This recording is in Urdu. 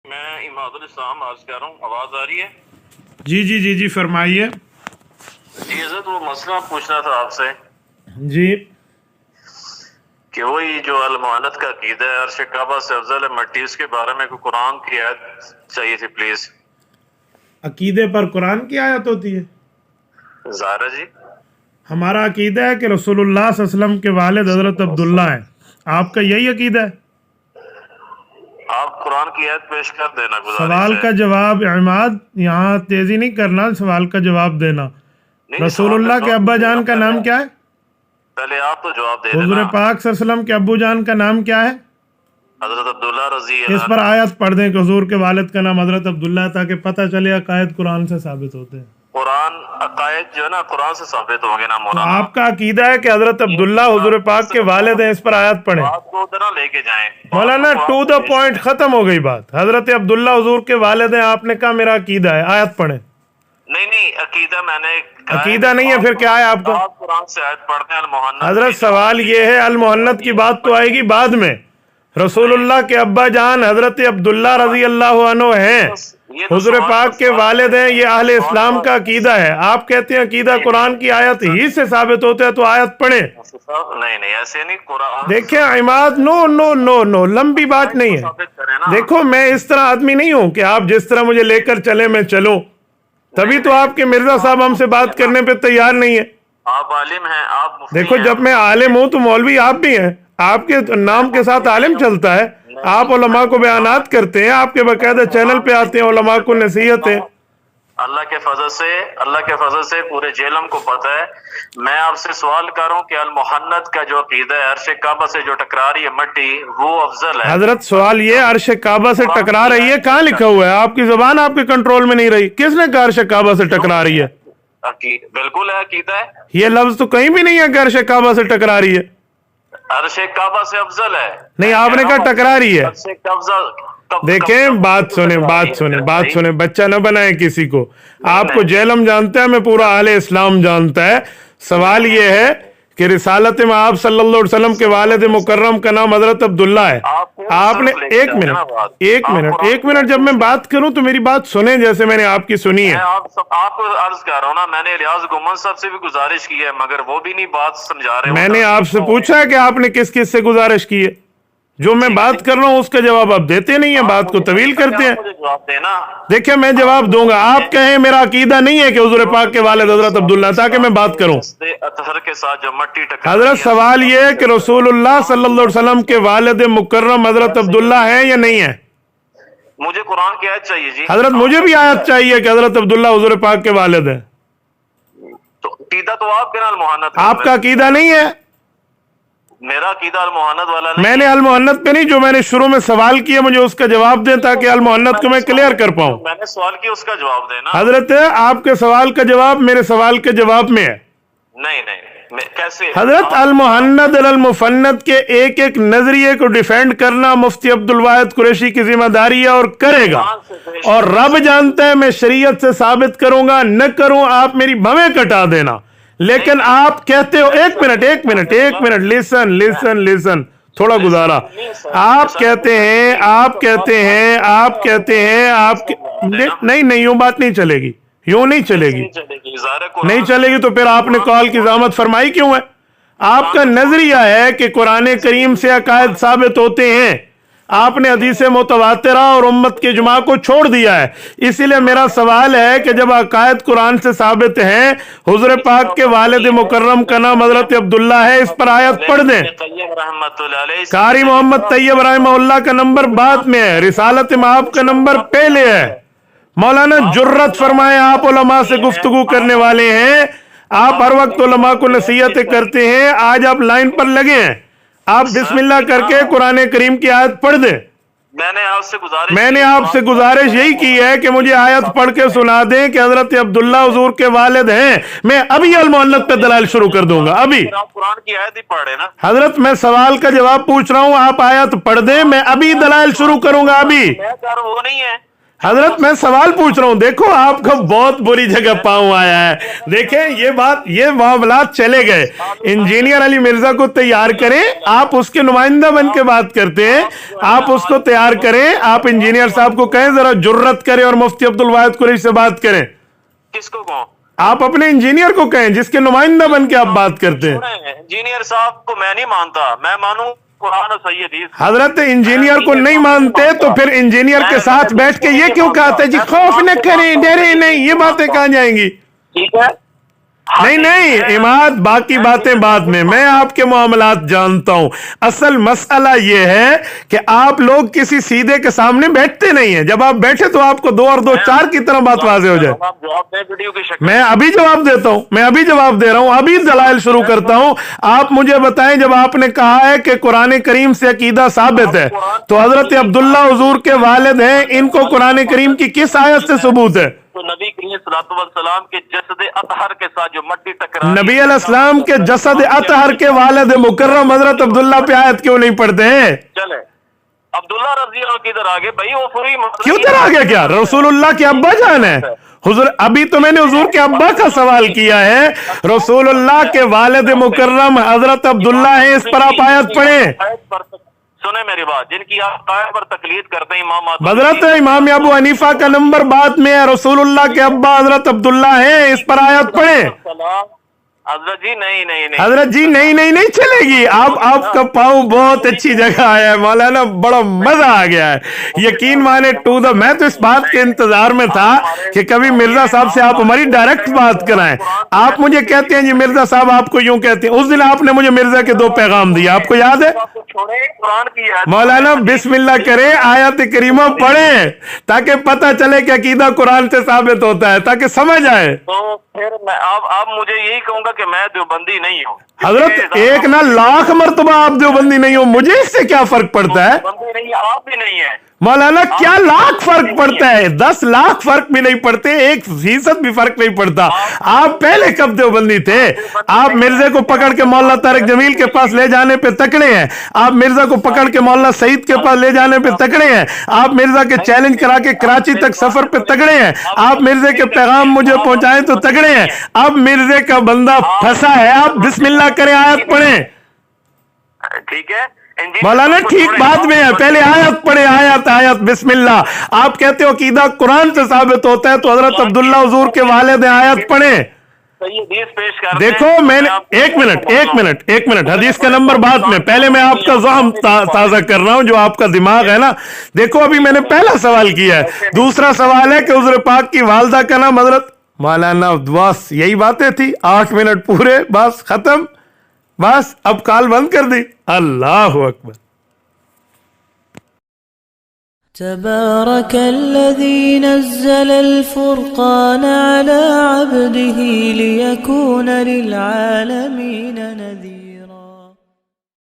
میں اماد الاسلام عرض کر رہا ہوں، آواز آ رہی ہے؟ جی فرمائیے. جی حضرت، وہ مسئلہ پوچھنا تھا آپ سے جی کہ وہی جو المعانت کا عقیدہ ہے، عرش کعبہ سے افضل ہے مٹی، اس کے بارے میں کوئی قرآن کی آیت چاہیے تھی پلیز. عقیدے پر قرآن کی آیت ہوتی ہے؟ ظاہرہ جی. ہمارا عقیدہ ہے کہ رسول اللہ صلی اللہ علیہ وسلم کے والد حضرت عبداللہ ہیں. آپ کا یہی عقیدہ ہے؟ آپ قرآن کی آیت پیش کر دینا، گزارش سوال ہے. کا جواب عماد، یہاں تیزی نہیں کرنا، سوال کا جواب دینا. نہیں، رسول سوال کا اللہ کے جواب ابا دینا جان کا نام کیا ہے؟ پہلے آپ تو جواب دے حضور دینا. پاک صلی اللہ علیہ وسلم کے ابو جان کا نام کیا ہے؟ حضرت عبداللہ رضی اس اللہ پر عنہ. آیت پڑھ دیں کہ حضور کے والد کا نام حضرت عبداللہ ہے، تاکہ پتہ چلے عقائد قرآن سے ثابت ہوتے ہیں. قرآن عقائد جو ہے نا قرآن سے ثابت ہوں گے نا تو مولانا. آپ کا عقیدہ ہے کہ حضرت عبداللہ حضور پاک کے والد ہیں، اس پر آیت پڑھیں. بات کو ادھر نہ لے کے جائیں. مولانا ٹو دا پوائنٹ، ختم ہو گئی بات. حضرت عبداللہ حضور کے والد ہیں، آپ نے کہا میرا عقیدہ ہے، آیت پڑھیں. نہیں، عقیدہ میں نے کہا ہے عقیدہ نہیں ہے پھر کیا ہے آپ کا؟ آپ قرآن سے آیت پڑھتے ہیں المحنت حضرت کی جو سوال یہ ہے، المحنت کی بات تو آئے گی بعد میں. رسول اللہ کے ابا جان حضرت عبداللہ رضی اللہ عنہ ہیں، یہ تو حضور سوال پاک کے والد ہیں، یہ اہل اسلام کا عقیدہ ہے. آپ کہتے ہیں عقیدہ قرآن کی آیت ہی سے ثابت ہوتا ہے، تو آیت پڑھیں. نہیں ایسے نہیں. قرآن دیکھیں عماد، نو لمبی بات نہیں ہے. ثابت کریں نا. دیکھو میں اس طرح آدمی نہیں ہوں کہ آپ جس طرح مجھے لے کر چلیں میں چلوں. تبھی تو آپ کے مرزا صاحب ہم سے بات کرنے پہ تیار نہیں ہے. آپ عالم ہیں، آپ مفتی دیکھو ہیں. جب میں عالم ہوں تو مولوی آپ بھی ہیں. آپ کے نام کے ساتھ عالم چلتا ہے. آپ علماء کو بیانات کرتے ہیں، آپ کے باقاعدہ چینل پہ آتے ہیں، علماء کو نصیحت ہے. اللہ کے فضل سے پورے جیلم کو پتہ ہے. میں آپ سے سوال کر رہا ہوں کہ المحنت کا جو عقیدہ ہے، عرش کعبہ سے جو ٹکرا رہی ہے مٹی، وہ افضل ہے. حضرت سوال یہ، عرش کعبہ سے ٹکرا رہی ہے، کہاں لکھا ہوا ہے؟ آپ کی زبان آپ کے کنٹرول میں نہیں رہی. کس نے کہا عرش کعبہ سے ٹکرا رہی ہے؟ بالکل ہے، عقیدہ ہے. یہ لفظ تو کہیں بھی نہیں ہے کہ عرش کعبہ سے ٹکرا رہی ہے. عرش کعبہ سے افضل ہے. نہیں، آپ نے کہا ٹکرا رہی ہے. عرش کعبہ دیکھیں بات سنیں، بچہ نہ بنائیں کسی کو. آپ کو جیلم جانتا ہے، میں پورا اہل اسلام جانتا ہے. سوال یہ ہے کہ رسالت میں آپ صلی اللہ علیہ وسلم کے والد مکرم کا نام حضرت عبداللہ ہے. آپ نے ایک منٹ جب میں بات کروں تو میری بات سنیں جیسے میں نے آپ کی سنی ہے. آپ کو عرض کر رہا ہوں نا، میں نے ریاض گمن صاحب سے بھی گزارش کی ہے، مگر وہ بھی نہیں بات سمجھا رہے. میں نے آپ سے پوچھا ہے کہ آپ نے کس کس سے گزارش کی ہے. جو میں بات کر رہا ہوں اس کا جواب آپ دیتے نہیں ہیں، بات کو طویل کرتے ہیں. دیکھیں میں جواب دوں گا، آپ کہیں میرا عقیدہ نہیں ہے کہ حضور پاک کے والد حضرت عبداللہ، تاکہ میں بات کروں. حضرت سوال یہ ہے کہ رسول اللہ صلی اللہ علیہ وسلم کے والد مکرم حضرت عبداللہ ہے یا نہیں ہے؟ مجھے قرآن کی آیت چاہیے جی. حضرت مجھے بھی آیت چاہیے کہ حضرت عبداللہ حضور پاک کے والد ہیں. عقیدہ تو آپ کے نا المحنت. آپ کا عقیدہ نہیں ہے. میرا عقیدہ المحنت والا نہیں. میں نے المحنت پہ نہیں، جو میں نے شروع میں سوال کیا مجھے اس کا جواب دیں تاکہ المحنت کو میں کلیئر کر پاؤں. میں نے سوال کیا، اس کا جواب دینا. حضرت آپ کے سوال کا جواب میرے سوال کے جواب میں ہے. نہیں کیسے؟ حضرت المحنت المفند کے ایک ایک نظریے کو ڈیفینڈ کرنا مفتی عبدالواحد قریشی کی ذمہ داری ہے، اور کرے گا. اور رب جانتا ہے میں شریعت سے ثابت کروں گا، نہ کروں آپ میری بھویں کٹا دینا. لیکن آپ کہتے ہو، ایک منٹ لیسن تھوڑا گزارا. آپ کہتے ہیں نہیں یوں بات نہیں چلے گی، یوں نہیں چلے گی تو پھر آپ نے کال کی زحمت فرمائی کیوں ہے؟ آپ کا نظریہ ہے کہ قرآن کریم سے عقائد ثابت ہوتے ہیں. آپ نے حدیث متواترہ اور امت کے اجماع کو چھوڑ دیا ہے. اسی لیے میرا سوال ہے کہ جب عقائد قرآن سے ثابت ہیں، حضور پاک کے والد مکرم کا نام حضرت عبداللہ ہے، اس پر آیت پڑھ دیں. قاری محمد طیب رحمہ اللہ کا نمبر بعد میں ہے، رسالت مآب کا نمبر پہلے ہے. مولانا جرت فرمائے، آپ علماء سے گفتگو کرنے والے ہیں، آپ ہر وقت علماء کو نصیحتیں کرتے ہیں. آج آپ لائن پر لگے ہیں، آپ بسم اللہ کر کے قرآن کریم کی آیت پڑھ دیں. میں نے آپ سے گزارش یہی کی ہے کہ مجھے آیت پڑھ کے سنا دیں کہ حضرت عبداللہ حضور کے والد ہیں. میں ابھی المحنت پہ دلائل شروع کر دوں گا. ابھی قرآن کی آیت ہی پڑھے نا. حضرت میں سوال کا جواب پوچھ رہا ہوں، آپ آیت پڑھ دیں، میں ابھی دلائل شروع کروں گا. ابھی وہ نہیں ہے. حضرت میں سوال پوچھ رہا ہوں، دیکھو آپ کا بہت بری جگہ پاؤں آیا ہے. دیکھیں یہ معاملات چلے گئے. انجینئر علی مرزا کو تیار کریں، آپ اس کے نمائندہ بن کے بات کرتے ہیں، آپ اس کو تیار کریں. آپ انجینئر صاحب کو کہیں ذرا جرت کریں اور مفتی عبدالواحد قریشی سے بات کریں. کس کو کہوں؟ آپ اپنے انجینئر کو کہیں جس کے نمائندہ بن کے آپ بات کرتے ہیں. انجینئر صاحب کو میں نہیں مانتا، میں مانوں قرآن و صحیح حدیث. حضرت انجینئر کو نہیں مانتے تو پھر انجینئر کے ساتھ بیٹھ کے یہ کیوں کہتے جی خوف نہ کریں، ڈرے نہیں، یہ باتیں کہاں جائیں گی؟ ٹھیک ہے، نہیں عماد، باقی باتیں بعد میں آپ کے معاملات جانتا ہوں. اصل مسئلہ یہ ہے کہ آپ لوگ کسی سیدھے کے سامنے بیٹھتے نہیں ہیں. جب آپ بیٹھے تو آپ کو 2 اور 2 4 کی طرح بات واضح ہو جائے. میں ابھی جواب دیتا ہوں، میں ابھی جواب دے رہا ہوں، ابھی دلائل شروع کرتا ہوں. آپ مجھے بتائیں، جب آپ نے کہا ہے کہ قرآن کریم سے عقیدہ ثابت ہے تو حضرت عبداللہ حضور کے والد ہیں، ان کو قرآن کریم کی کس آیت سے ثبوت ہے؟ تو نبی کریم صلی اللہ علیہ وسلم کے جسد اطہر کے ساتھ جو مٹی ٹکرائی، نبی علیہ السلام کے جسد اطہر کے والد مکرم حضرت عبداللہ پہ آیت کیوں نہیں پڑھتے ہیں؟ چلے عبداللہ رضی اللہ عنہ کدھر آگے بھائی؟ وہ پوری کیوں ادھر آگے؟ کیا رسول اللہ کے ابا جان ہے حضور؟ ابھی تو میں نے حضور کے ابا کا سوال کیا ہے. رسول اللہ کے والد مکرم حضرت عبداللہ ہیں، اس پر آپ آیت پڑھیں. سنیں میری بات، جن کی آپ قائد پر تقلید کرتے ہیں امام حضرت امام ابو حنیفہ کا نمبر بعد میں ہے، رسول اللہ کے ابا حضرت عبداللہ ہیں، اس پر آیت پڑھیں. حضرت جی نہیں حضرت جی نہیں چلے گی. آپ کا پاؤں بہت اچھی جگہ آیا ہے مولانا، بڑا مزہ آ گیا ہے. یقین مانے میں تو اس بات کے انتظار میں تھا کہ کبھی مرزا صاحب سے آپ ہماری ڈائریکٹ بات کرائیں. آپ مجھے کہتے ہیں جی مرزا صاحب آپ کو یوں کہتے ہیں. اس دن آپ نے مجھے مرزا کے 2 پیغام دیے، آپ کو یاد ہے؟ مولانا بسم اللہ کریں، آیت کریمہ پڑھیں تاکہ پتہ چلے کہ عقیدہ قرآن سے ثابت ہوتا ہے، تاکہ سمجھ آئے. تو پھر میں اب مجھے یہی کہوں گا کہ میں دیوبندی نہیں ہوں. حضرت 1 نہ لاکھ مرتبہ آپ دیوبندی نہیں ہو، مجھے اس سے کیا فرق پڑتا ہے؟ آپ بھی نہیں ہیں مولانا. کیا لاکھ فرق پڑتا ہے؟ 10 لاکھ فرق بھی نہیں پڑتے، 1% بھی فرق نہیں پڑتا. آپ پہلے کب دیوبندی تھے؟ آپ مرزا کو پکڑ کے مولانا طارق جمیل کے پاس لے جانے پہ تکڑے ہیں، آپ مرزا کو پکڑ کے مولانا سعید کے پاس لے جانے پہ تکڑے ہیں، آپ مرزا کے چیلنج کرا کے کراچی تک سفر پہ تکڑے ہیں، آپ مرزا کے پیغام مجھے پہنچائیں تو تکڑے ہیں. اب مرزا کا بندہ پھنسا ہے، آپ بسم اللہ کریں، آیت پڑھیں. ٹھیک ہے مولانا ٹھیک بعد میں ہے، پہلے آیت پڑھے. آیت بسم اللہ. آپ کہتے ہو عقیدہ قرآن سے ثابت ہوتا ہے تو حضرت عبداللہ حضور کے والد ہیں، آیت پڑھیں. دیکھو میں نے ایک منٹ حدیث کا نمبر بعد میں، پہلے میں آپ کا ذہن تازہ کر رہا ہوں، جو آپ کا دماغ ہے نا. دیکھو ابھی میں نے پہلا سوال کیا ہے، دوسرا سوال ہے کہ حضور پاک کی والدہ کا نام حضرت. مولانا بس یہی باتیں تھی، 8 منٹ پورے، بس ختم، بس اب کال بند کر دی. اللہ اکبر. تبارك الذي نزل الفرقان على عبده ليكون للعالمين نذيرا.